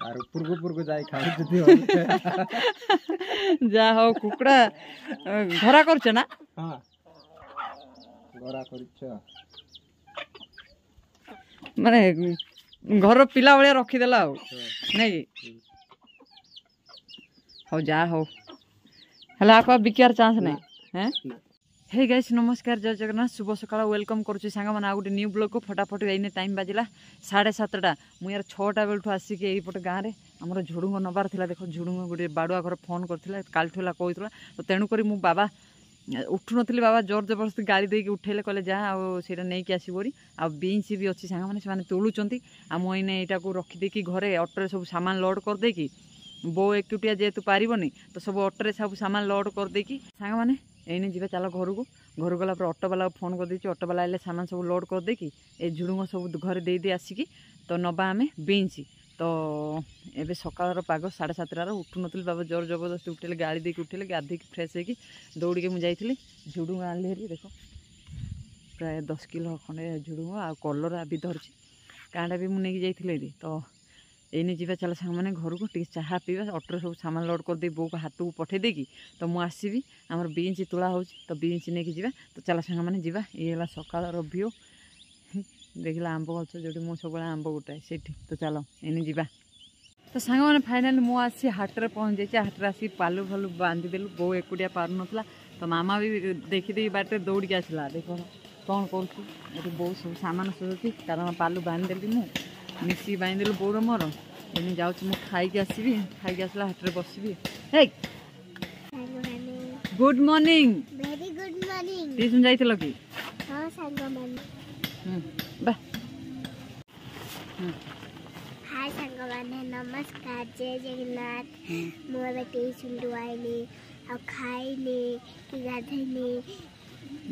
Are ऊपर को जाई खाइ जदी जा हो कुकड़ा घरा करछ ना। हां घरा करछ माने घर पिला भलिया रखी देला हो नहीं हो जा हो हला आपा बिकार चांस नहीं हैं। हे गाइस नमस्कार जय जगन्नाथ शुभ सकाळ वेलकम करुच्ची सांग मैंने गोटे न्यू ब्लॉग को फटाफट एने टाइम बाजिला 7:30 मुझे यार 6टा बेलू आसिक यहीपटे गाँव में आमर झुड़ुंग नबार था। देख झुड़ुंग गोटे बाड़ुआ घर फोन करथिला कालठुला कहूला तो तेणुक मु बाबा उठु नी बाबा जोर जबरदस्ती गाड़ी देके उठेले कहले जा आईटा नहीं आसबरी आ बीन्स भी अच्छी सांग मैंने तोलुंट आईने यहाँ को रखिदेकी घरे अटोरे सब सामान लोड करदेकी बो एकुटिया जेहेतु पारिबनी तो सब अटोरे सब सामान लोड करदेकी सांग मैंने एने जी चल घर को गला ऑटो वाला फोन कर देछि ऑटो वाला आइले सामान सब लोड कर देकी ए झुड़ुंग सब घरे दे दे आसिकी तो नबा आमे बीन्स तो एबे सकाळर पाग 7:30 उठु नथिल बाबा जोर जबरदस्ती उठेले गाड़ी देके उठेले गाधेकी फ्रेश होगी दौड़ी के मुझे जाइली झुड़ुंग आनली हेरी देख प्राय 10 किलो खंडे झुड़ुंग आ कलर भी धरछि कांडा भी मुझे नहीं जाइली तो एने जीवा चल सांग मैंने घर को टी चाह पीवा ऑटो सब सामान लोड कर दे बो को हाथ को पठे देकी तो मुझे आसबि आमर बीन्स तुला हो तो बीन्स नहीं कि जीवा तो चल सांग मैंने जीवा ये सकाळ व्यू देखला आंब गछ जो मु सब आंब गोटाए से तो चल एने जीवा तो सांग मैंने फाइनाली मु आसी हाटर पहुँच जाइए हाटर आसी पालू फालू बांधी देलु बो एकुटिया पार नथला तो मामा भी देखी बाटे दौड़ी आसला देख कौन कर बो सब सामान सजोची कारण पालू बांधिदेली मु मिसी बांधिदेलु बोर मोर एने जाऊँ मु खाई आसबि खाई आसला हाटर बसबि। Hey good morning very good morning tuition जाइथिलो कि हां सांग माने बा हाय सांग माने नमस्कार जय जगन्नाथ मोर ट्यूशन दुआइली आ खाइली कि गाधैली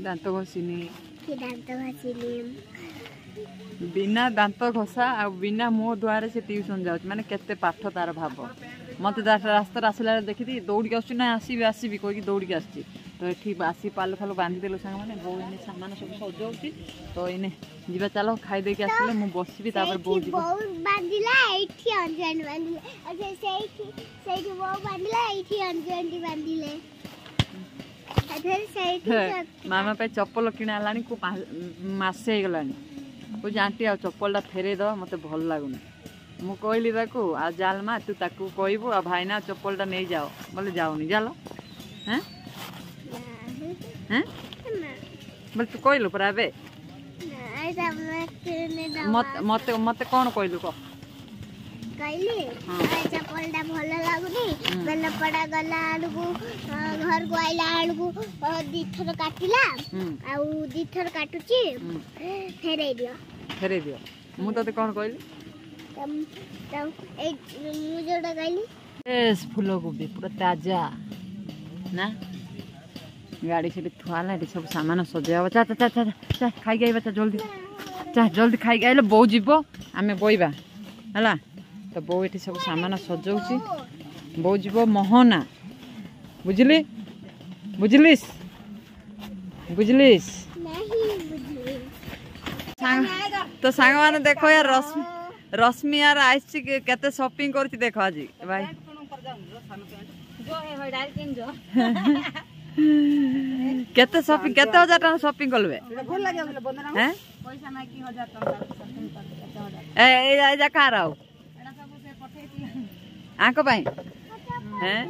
दांत घसीनी कि दांत घसीली बिना दांत घसा आ बिना मो द्वारे से ट्यूशन जाउछ माने केते पाठ तार भाव मत रास्ता आसला देखी दौड़ी आस आसबि आसबि कहीकि दौड़ी आसी तो ये आसी पाल फाल बांधी देलु सांग मैंने बो इने सामान सब सजाउची तो इने जीवा चलो खाई देके आसले मु बसबि तापर बो जीवा बांधिला एठी अंजन बांधिले अच्छा सेठी बो बांधिला एठी अंजन बांधिले मामा पे चप्पल किना लानी को मासे हो गलानी को आंटी आ चप्पलटा फेरे दो मत भल लगुनि मु कहली ताकू आ जालमा तू ताकू कहबू आ भाईना चप्पलटा नहीं जाओ बोले जाओनी जालो हैं हैं बोले तू कहलु पर आबे मत मत कौन कहलु कह कहली चप्पलटा भल लगुनी बेला पड़ा गला आड़ू घर को आइला आड़ू दी थर काटिला आ दी थर काटुची फेरे दियो मु तते कौन कहली तम ए मु जोडा कहली एस फूल कोबी पूरा ताजा ना गाड़ी से थुआला सब सामान सजाव चा चा चा चा खाई गई बच्चा जल्दी चा जल्दी खाई गए बो जीव आम बोइबा है तो बो ये सब सामान सजाऊँ बो जीव मोहना बुझली बुझलिस बुझलिस तो सांग माने देखो यार रश्मि यार आइछि केते शॉपिंग करछि देखो आज भाई केते शॉपिंग केते 1000 टका शॉपिंग करबे भल लागे हैं पैसा ना कि 1000 टका शॉपिंग कर ए जा का राव एडा सब से पठेती आको पाई हैं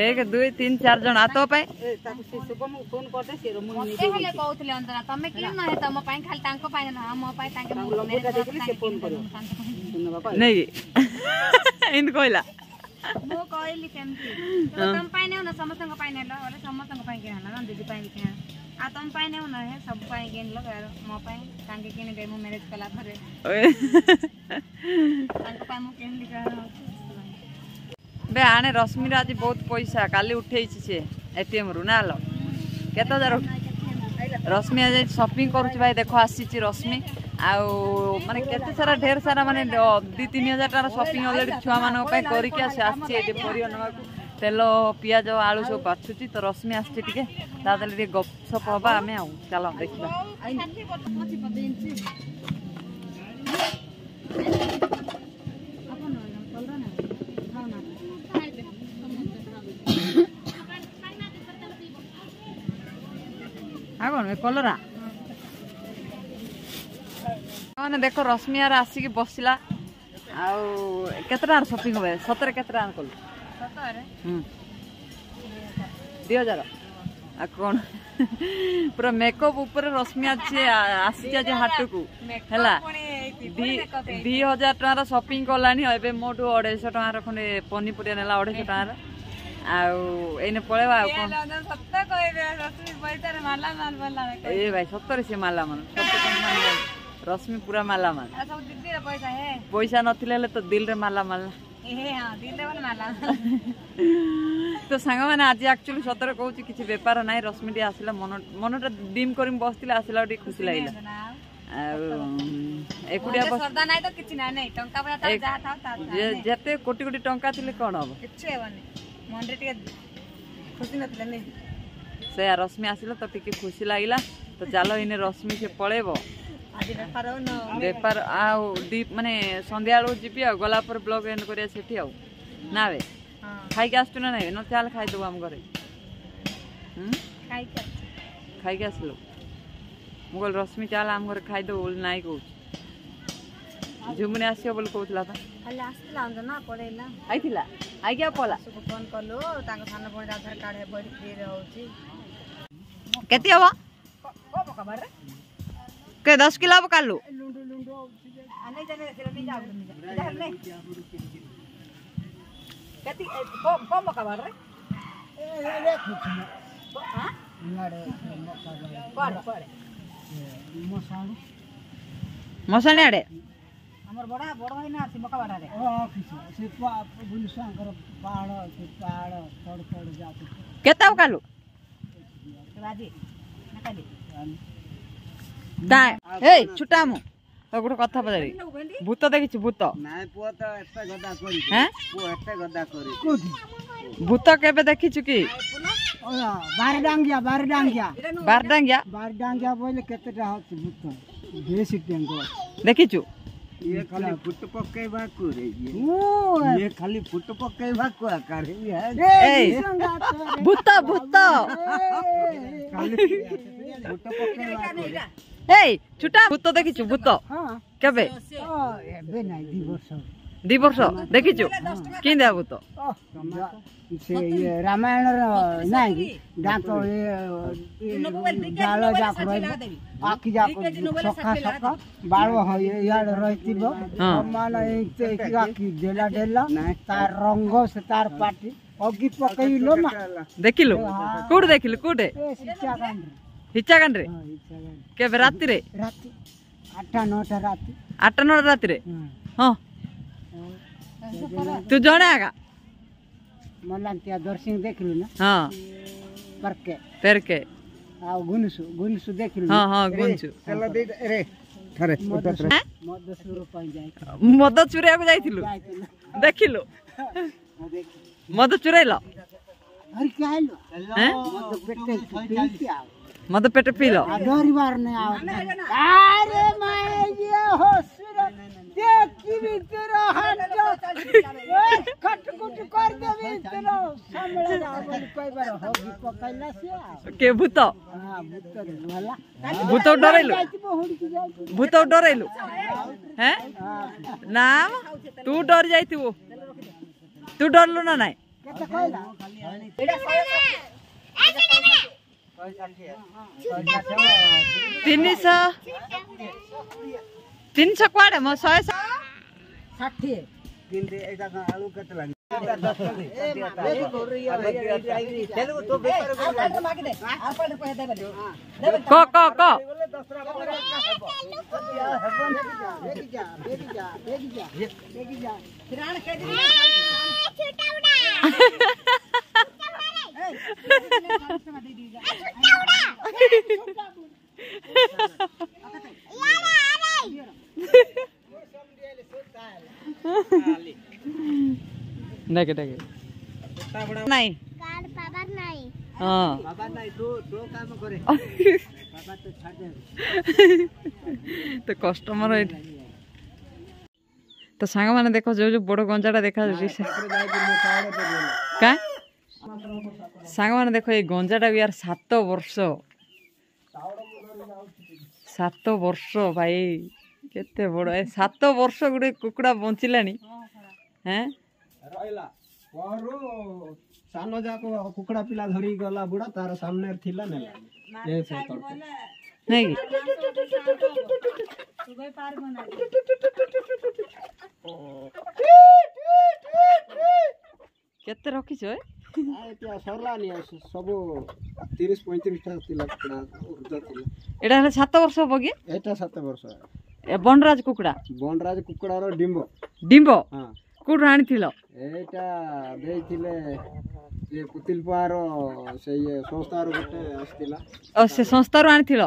1 2 3 4 जन आ तो पाई ताको से शुभम फोन करते से मुन नि दे हेले कहउतले अंदर तमे कि न हे तम पाई खाली तांको पाई ना हम पाई तांके मेरे देखली से फोन करियो नहीं इन कोइला मो कहली केमती तो तम पाई ने न समस्त को पाई ने ल ओले समस्त को पाई के हला न दीदी पाई के आ तम पाई ने न हे सब पाई के ल यार मो पाई तांके के ने दे मो मैरिज कला घरे तांको पाई मो केन लिखा बे आने रश्मि आज बहुत पैसा काली उठे से एटीएम रु ना लो केते हजार रश्मि आज शॉपिंग करूची भाई देखो आसी रश्मि आउ माने केते सारा ढेर सारा माने 2-3 हजार टाका शॉपिंग ऑलरेडी छुआ मानक पे करिके आसी परिया नवा तेल पियाज आलू सब बाछुची तो रश्मि आसची टिके तादले टिके गपसप हबा आमे आउ चलो देखिबा आगन कलरा मैंने देख रश्मि यार आसिक बसला आते शपिंग हे सतरे के कल 2000 कौन पूरा मेकअप ऊपर रश्मि आसी हाट को है 2000 टकर शपिंग कलानी ए मोटू 250 टकर खंडे पनीपरिया नेला 250 टकर आने पलैबा ए भाई सतरे से मालामाल रश्मि पूरा मालामाल पैसा नथिले तो दिल रे मालामाल तो सांग मैंने आज एक्चुअली सतरे कहूँ किसी बेपार ना रश्मि टी आसला मनटा डिम कर बस आसला खुशी लगे जिते कोटी कोटी टंका थी कौन हम से रश्मि आसला तो टिके खुशी लगे तो चलो इन रश्मि से पलैब बेपार माने संध्या जी गला ब्लॉग एंड कर ना बे खाई आसु ना ना चल खाईदेव आम घर खाई आसलु मुझे रश्मि चल आम घर खाईदेव नाई कह झुमुनी आस बोल कहला आई पला फोन कलु सान भाई आधार कार्ड फ्री केते हम के 10 किलो अब कालू मसाणी आड़े हमर बड़ा बड़ भाई ना मका बाड़ा रे से बुलसांकर पहाड़ तड़ तड़ जाते केता कालू राजी नकाली ए छुटा मु तो गोटे कथा पचारि भूत देखी भूत भूत केबे देखी कि बारडांगिया बोले केतेटा होछि भूत बेसी टेंगो देखिछु ये खाली फुट पकेबा को रे ये खाली फुट पकेबा को करे ए भूत भूत खाली फुट पकेबा ए छुटा भूत देखिछु भूत हां केबे एबे नाही 2 वर्ष देखिछु कि दे भूत से ये रामायण नाही दांत ये जाल जाक रही आखि जाक सखा सखा बाळो याड रहितिबो मान एक आखि देला देला तार रंग से तार पाटी अगी पकइलो मा देखिलो कोड देखिलो कोडे हिच्चा कान रे केबे राती रे राती 8-9 राती रे हां तू जणे आगा मल्लांतिया दर्शन देखलु ना हां परके आ गुनसु देखलु हां हां गुनसु चलो दे रे थरे मद सुरो पाई जाय मद चुरिया को जाइथिलु देखिलु मद चुराइलो अरे काइलो हैं मद पेट पीलो डरी बार नहीं आओ अरे माय ये होसुर देखी भीतर हट खटकुट कर दे भीतर सामने जा बोल कोई बार होगी पकैला से के भूत हां भूत वाला भूत डरैलु हैं नाम तू डर जाइथिबो तू डरलु ना नाही केते कहला एडा 300 क्वाडे म 160 किंदे एटा आलू कते लागी ନାଇଁ କାର୍ଡ ପାବାର ନାହିଁ। ହଁ ବାବା ନାଇଁ ତୋ କାମ କରେ ବାବା ତ ଛାଡ ଦେ ତ କଷ୍ଟମର ଏଇଠି ତ ସାଙ୍ଗମାନେ ଦେଖ ଯୋଉ ଯୋଉ ବଡ ଗଞ୍ଜାଟା ଦେଖାଯାଉଛି ତାପରେ ଯାଇକି ମୁଁ ଚାଉଳ ଦେବି କା ସାଙ୍ଗମାନେ ଦେଖ ଏଇ ଗଞ୍ଜାଟା ବି ୟାର 7 ବର୍ଷ 7 ବର୍ଷ ଭାଇ କେତେ ବଡ ଏ 7 ବର୍ଷ ଗୋଟେ କୁକୁଡ଼ା ବଞ୍ଚିଲାଣି ହେଁ ରହିଲା ପହରୁ ସାନ ଯାକ କୁକୁଡ଼ା ପିଲା ଧରିକି ଗଲା ବୁଢା ତାର ସାମ୍ନାରେ ଥିଲା ନେଲା ଏ ସେ ତଳକୁ ନାଇଁ କି କେତେ ରଖିଛ ଏ এতিয়া ସରଲାନି ସବୁ 30-35 ଟା ଥିଲା କୁକୁଡ଼ା ଉର୍ଦ୍ଧ ଥିଲା ଏଇଟା ହେଲେ 7 ବର୍ଷ ହବ କି ଏଇଟା 7 ବର୍ଷ ଏ ବନରାଜ କୁକୁଡ଼ା ବନରାଜ କୁକୁଡ଼ାର ଡିମ୍ବ ଡିମ୍ବ ହଁ କୋଉଠୁ ଆଣିଥିଲ ଏଇଟା ଦେଇଥିଲେ ସେ ପୁତିଲପାର ସେ ଇଏ ସଂସ୍ଥାର ଗୋଟେ ଆସିଥିଲା ଓ ସେ ସଂସ୍ଥାରୁ ଆଣିଥିଲ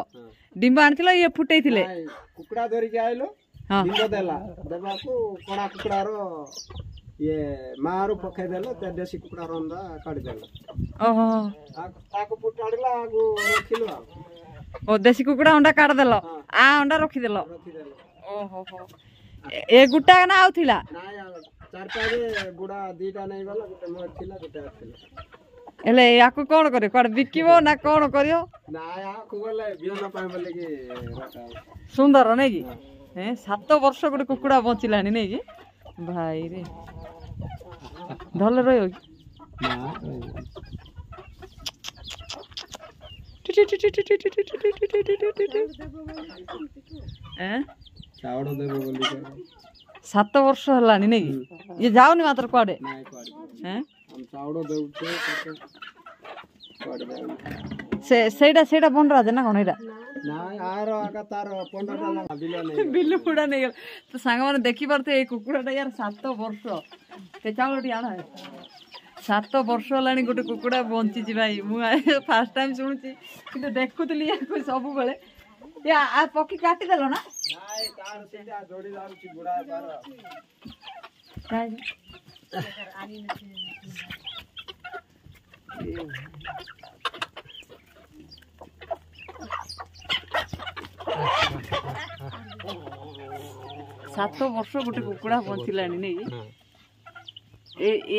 ଡିମ୍ବ ଆଣିଥିଲ ଇଏ ଫୁଟେଇଥିଲେ ନାଇଁ, କୁକୁଡ଼ା ଧରିକି ଆଇଲୁ ହଁ ଡିମ୍ବ ଦେବାକୁ କଣା କୁକୁଡ଼ାର ଇଏ ମାରୁ ପକେଇଦେଲେ ତା ଦେଶୀ କୁକୁଡ଼ା ରନ୍ଧା କାଢିଦେଲେ ଓହୋ ତାକୁ ଫୁଟାଡ଼ିଲା ଆଗୁ ରଖିଲୁ ଆଉ ଓ ଦେଶୀ କୁକୁଡ଼ା ଅଣ୍ଡା କାଢିଦେଲ ହଁ। ଆ ଅଣ୍ଡା ରଖିଦେଲ ରଖିଦେଲେ ଓହୋ ଏ ଗୋଟା ନା ଆଉ ଥିଲା ନାଇଁ ଆଉ 4-5 ବୁଢା 2ଟା ନେଇଗଲା ଗୋଟେ ମୋର ଥିଲା ଗୋଟେ ଥିଲା ହେଲେ ୟାକୁ କଣ କରିବ କୁଆଡେ ବିକିବ ନା କଣ କରିବ ନାଇଁ ଆକୁ ଗଲେ ବିହନ ପାଇଁ ବୋଲିକି ରଖା ସୁନ୍ଦର ନାଇଁ କି 7 ବର୍ଷ ଗୋଟେ କୁକୁଡ଼ା ବଞ୍ଚିଲାଣି ନାଇଁ କି ଭାଇ ରେ ଭଲ ରହିବ କି ଚାଉଳ ଦେବେ ବୋଲି 7 ବର୍ଷ ହେଲାଣି ନାଇଁ କି ଇଏ ଯାଉନି ମାତ୍ର କୁଆଡେ ନାଇଁ କୁଆଡେ ହେଁ ଆମେ ଚାଉଳ ଦେଉଛେ କୁଆଡେ ଯାଉନି ସେଇଟା ବନରାଜ ନା କଣ ଏଇଟା ନାଇଁ ଆର ଆକା ତାର 15ଟା ନା ବିଲ ନେଇ ବିଲୁ କୁକୁଡ଼ା ନେଇଗଲା ତ ସାଙ୍ଗମାନେ ଦେଖିପାରୁଥିବେ ଏଇ କୁକୁଡ଼ାଟା ୟାର 7 ବର୍ଷ ସେ ଚାଉଳ ଟିକେ ଆଣ 7 ବର୍ଷ ହେଲାଣି ଗୋଟେ କୁକୁଡ଼ା ବଞ୍ଚିଛି ଭାଇ ମୁଁ ଫାର୍ଷ୍ଟ ଟାଇମ୍ ଶୁଣୁଛି କିନ୍ତୁ ଦେଖୁଥିଲି ୟାକୁ ସବୁବେଳେ ଆ ପକ୍ଷୀ କାଟିଦେଲ ନା ନାଇଁ ତାର ସେଇଟା ଯୋଡି ଯାଉଛି ବୁଢା ତାର ସାତ ବର୍ଷ ଗୋଟେ କୁକୁଡ଼ା ବଞ୍ଚିଲାଣି ନାଇଁ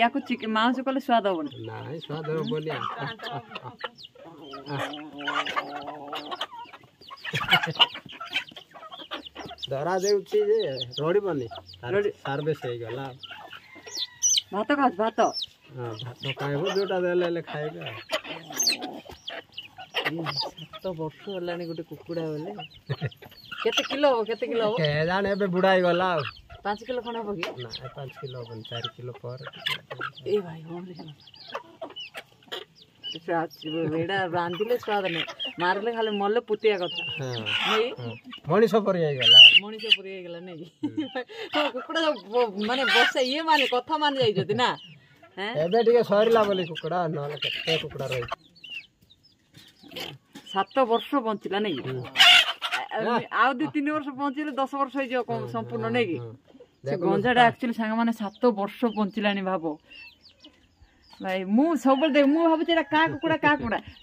ୟାକୁ ମାଉଁସ କଲେ ସ୍ୱାଦ ହବନି ନାଇଁ ସ୍ୱାଦ ହବନି ଧରା ଦେଉଛି ଯେ ରଡ଼ିବନି ସାର୍ଭେସ୍ ହେଇଗଲା ଭାତ ଖାଉଛୁ ଭାତ ହଁ ଭାତ ଖାଇବ ଯୋଉଟା ଦେଲେ ହେଲେ ଖାଇବେ 7 ବର୍ଷ ହେଲାଣି ଗୋଟେ କୁକୁଡ଼ା ବୋଲେ କେତେ କିଲୋ ହବ ଜାଣେ ଏବେ ବୁଢା ହେଇଗଲା ଆଉ 5 କିଲୋ ଖଣ୍ଡେ ହବ କି ନାଇଁ 5 କିଲୋ ହବନି 4 କିଲୋ ପରେ ଏ ଭାଇ ଏଇଟା ରାନ୍ଧିଲେ ସ୍ୱାଦ ନାହିଁ ମାରିଲେ ଖାଲି ମଲେ ପୁତିଆ କଥା ମଣିଷ ପରି ହେଇଗଲା ମଣିଷ ପରି ହେଇଗଲା ନାଇଁ କୁକୁଡ଼ା ମାନେ ବସେ ଇଏ ମାନେ କଥା ମାନି ଯାଇଛନ୍ତି ନା ଏବେ ଟିକେ ସରିଲା ବୋଲି କୁକୁଡ଼ା ନହେଲେ କେତେ କୁକୁଡ଼ା ରହିଛି 7 ବର୍ଷ ବଞ୍ଚିଲା ନାଇଁ ଆଉ 2-3 ବର୍ଷ ବଞ୍ଚିଲେ 10 ବର୍ଷ ହେଇଯିବ ସମ୍ପୂର୍ଣ୍ଣ ନାଇଁ କି ସେ ଗଞ୍ଜାଟା ଆକ୍ଚୁଆଲି ସାଙ୍ଗମାନେ 7 ବର୍ଷ ବଞ୍ଚିଲାଣି ଭାବ ଭାଇ ମୁଁ ସବୁବେଳେ ମୁଁ ଭାବୁଛି ଏଇଟା କା କୁକୁଡ଼ା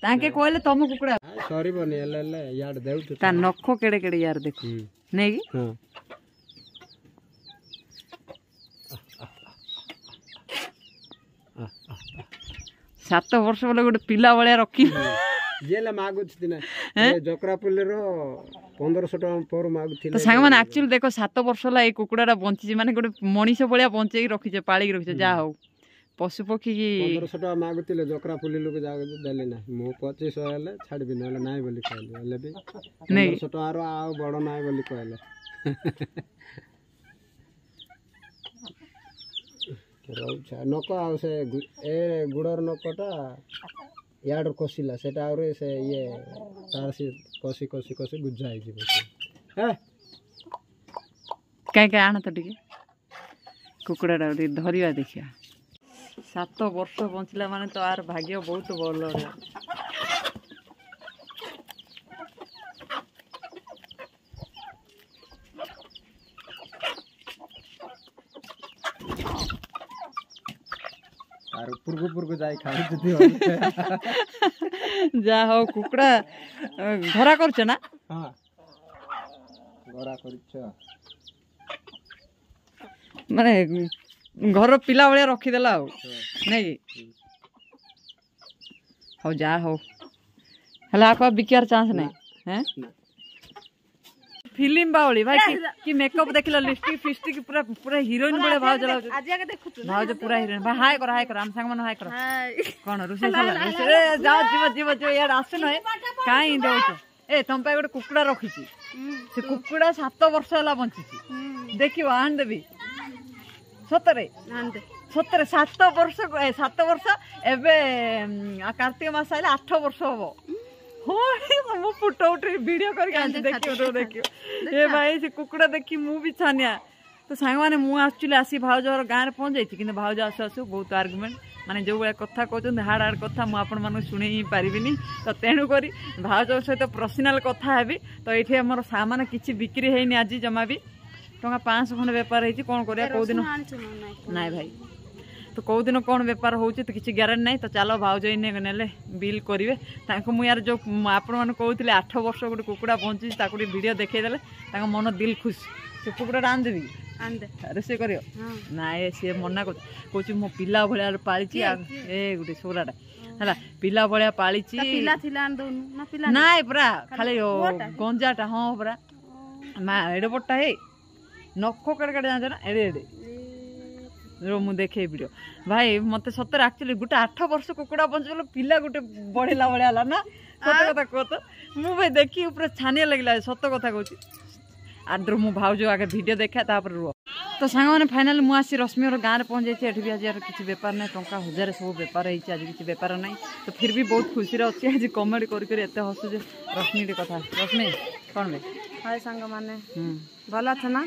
ତାଙ୍କେ କହିଲେ ତମ କୁକୁଡ଼ା ସରିବନି ହେଲେ ହେଲେ ଇଆଡେ ଦେଉଛୁ ତା ନଖ କେଡେ କେଡେ ୟାର ଦେଖ ନାଇଁ କି 7 ବର୍ଷ ବୋଲେ ଗୋଟେ ପିଲା ଭଳିଆ ରଖି ଯିଏ ମାଗୁଛି ଦିନେ ଜକରାପଲ୍ଲୀର 1500 ଟଙ୍କା ପରେ ମାଗୁଥିଲେ ତ ସାଙ୍ଗମାନେ ଆକ୍ଚୁଆଲି ଦେଖ 7 ବର୍ଷ ହେଲା ଏଇ କୁକୁଡ଼ାଟା ବଞ୍ଚିଛି ମାନେ ଗୋଟେ ମଣିଷ ଭଳିଆ ବଞ୍ଚେଇକି ରଖିଛେ ପାଳିକି ରଖିଛେ ଯାହା ହଉ ପଶୁପକ୍ଷୀ କି 1500 ଟଙ୍କା ମାଗୁଥିଲେ ଜକରାପଲ୍ଲୀ ଲୋକ ଦେଲେ ନାହିଁ ମୁଁ 2500 ହେଲେ ଛାଡ଼ିବି ନହେଲେ ନାହିଁ ବୋଲି କହିଲେ ହେଲେ ବି 1500 ଟଙ୍କାର ଆଉ ବଡ଼ ନାହିଁ ବୋଲି କହିଲେ ରହୁଛ ନକ ଆଉ ସେ ଏ ଗୁଡ଼ର ନକଟା ଇଆଡ଼ୁ କଷିଲା ସେଟା ଆହୁରି ସେ ଇଏ ତାର ସେ କଷି ଗୁଜା ହେଇଯିବ କାଇଁ ଆଣ ତ ଟିକେ କୁକୁଡ଼ାଟା ଟିକେ ଧରିବା ଦେଖିବା 7 ବର୍ଷ ବଞ୍ଚିଲା ମାନେ ତ ଆର ଭାଗ୍ୟ ବହୁତ ଭଲ ତାର ପୁରକୁ ଯାଇ ଖାଉଛନ୍ତି ଯା ହଉ କୁକୁଡ଼ା ଘରା କରୁଛ ନା? ହଁ ଗରା କରିଛ ମାନେ ଘର ପିଲା ଭଳିଆ ରଖିଦେଲା ଆଉ ନାଇଁ କି? ହଉ ଯାହା ହଉ ହେଲେ ଆକୁ ବିକିବାର ଚାନ୍ସ ନାହିଁ। फिल्म बावली भाई कि मेकअप देखला लिपस्टिक फिस्टिक पूरा पूरा हीरोइन बड़े भाव जलाउ आज आके देखु भाव जो पूरा हीरोइन भाई हाय करो हम संग मन हाय करो कोन रुसे सला ए जाओ जीव यार आसु नय काई दउछ ए तुम पे गोटे कुकुड़ा रखी से कुकुड़ा 7 वर्ष होला बंची देखियो आन देबी सतरे 7 वर्ष एबे कार्तिक मास आइले 8 वर्ष हबो मु फोटो उठे वीडियो करके देखियो ए भाई से कुकुड़ा देखी मु भी छानिया तो सांग माने मु एक्चुअली आसी भाउजर गाँव में पहुंच जाइछि किंतु भाउज आसु आसु बहुत आर्गुमेंट माने जो भाई कथा कहते हाड़ हाड़ कथा मु आपण मानक शुणी ही पारिबिनी तो तेणु करी भाउजर सहित पर्सनाल कथा हेबी तो ये आमर सामान किसी बिक्री हैनी आज जमा भी टका 500 खंड बेपार होती कौन करिया को दिन नाई भाई तो कौ दिन कौन बेपार हो तो किसी ग्यारंटी नहीं तो चलो भाउज ने बिल करेंगे मुझे यार जो आपण मैंने कहते 8 वर्ष गोटे कुकुड़ा बंची वीडियो देखईदे मन दिल खुश से कुकुड़ा रांधदेवी रोसे कर ना सी मना कौच मो पिला भाया पाली ए गोटे सोराटा है पिला भाया पाली ना पूरा खाली गंजाटा हाँ पूरा ना एडे बटा है नख कड़े कड़े जान ना एडे एडे रो मु देखे वीडियो भाई मत सतर एक्चुअली गोटे 8 वर्ष कुकुड़ा बंचल पिला गोटे बढ़ेला भाया है ना सत कथा कह तो मु भाई देखी पूरा छानिया लगे सत कथा कहूँ आद्र मु भाउज आगे वीडियो देखा तापर रुह तो सांग मैंने फाइनाल मुझे रश्मि गाँव में पहुँच जाइए भी आज किसी बेपार ना टंका 1000 सब बेपार होती आज किसी बेपार ना तो फिर भी बहुत खुशी अच्छी आज कमेडी करते हसुचे रश्मि कथा रश्मि कौन भाई हाय सांग माने भल अच्छा ना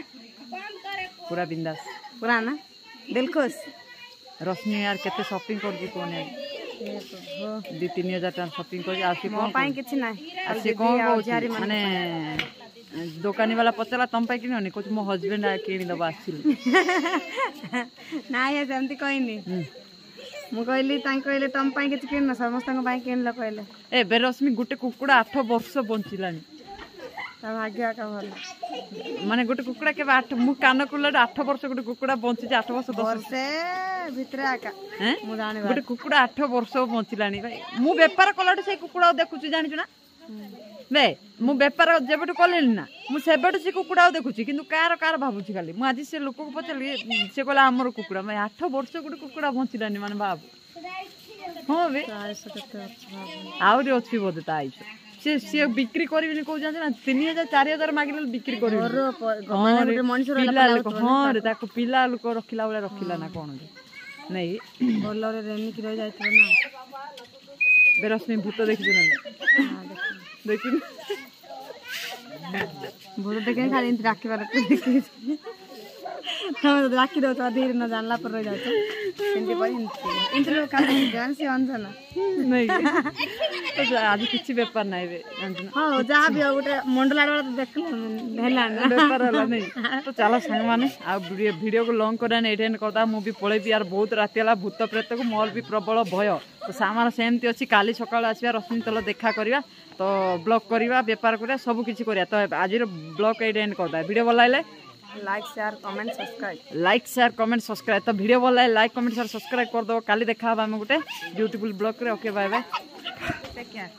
पूरा बिंदास पूरा ना दिल खुश रश्मि यार केते शॉपिंग कर दी कोने 2-3 हजार टका शॉपिंग कर आसी मो पाई किछि नै आसी कोन माने दुकानी वाला पचला तुम पाई किनोनी कुछ मो हस्बैंड आ किनी दबा आसिल ना ये जमती कहनी मु कहली तां कहले तुम पाई किछि किन समस्त पाई किनला कहले ए बे रश्मि गुटे कुकुड़ा 8 वर्ष बंचिलानी ता भाग्य का भल माने गोटे कुकुड़ा के 8 मु कान कुला 8 वर्ष गोटे कुकुड़ा बंची 8 वर्ष 10 वर्ष भितरे आका मु जानि गोटे कुकुड़ा 8 वर्ष बंचिलानी भाई मु व्यापार कलाट से कुकुड़ा देखुची जानि ना बे मु व्यापार जेबटु कलेनी ना मु सेबटु से कुकुड़ा देखुची किंतु कार भाबुची खाली मु आज से लोक को पचली से कहला हमर कुकुड़ा मैं 8 वर्ष गोटे कुकुड़ा बंचिलानी माने बाबू हां बे आउरी अछि बोधे ता आइछ से बिक्री करी कौ जान ना 3000-4000 मागिले बिक्री कर हाँ रे पिला लोक रखिला बेले रखिला ना कौन नहीं भल रेमिक रही जाइथिबो ना बेरश्मि भूत देखि ना देखि भूत देखे खाली राखी बार राखी दो तो धीरे न जानला पर रह जातो सेंटी पर इंटरव्यू का ध्यान से अंजना नहीं तो आज किछि व्यापार नाही बे हां जहां भी गोटे मंडला वाला तो देखला हेला ना व्यापार होला नहीं तो चलो संग माने आ वीडियो को लॉन्ग करन एटेन करदा मु भी पळे भी यार बहुत राति वाला भूत प्रेत को मोर भी प्रबल भय तो सामान सेमती अछि काली सकाळ आसीबा रश्मि तल देखा करबा तो ब्लॉग करबा व्यापार करबा सब किछि करया तो आज रो ब्लॉग एटेन करदा वीडियो भलाइले लाइक शेयर कमेंट सब्सक्राइब तो वीडियो भल लाइक कमेंट शेयर सब्सक्राइब कर दो काली देखा हम गोटे ब्यूटीफुल ब्लॉग रे okay bye bye take care.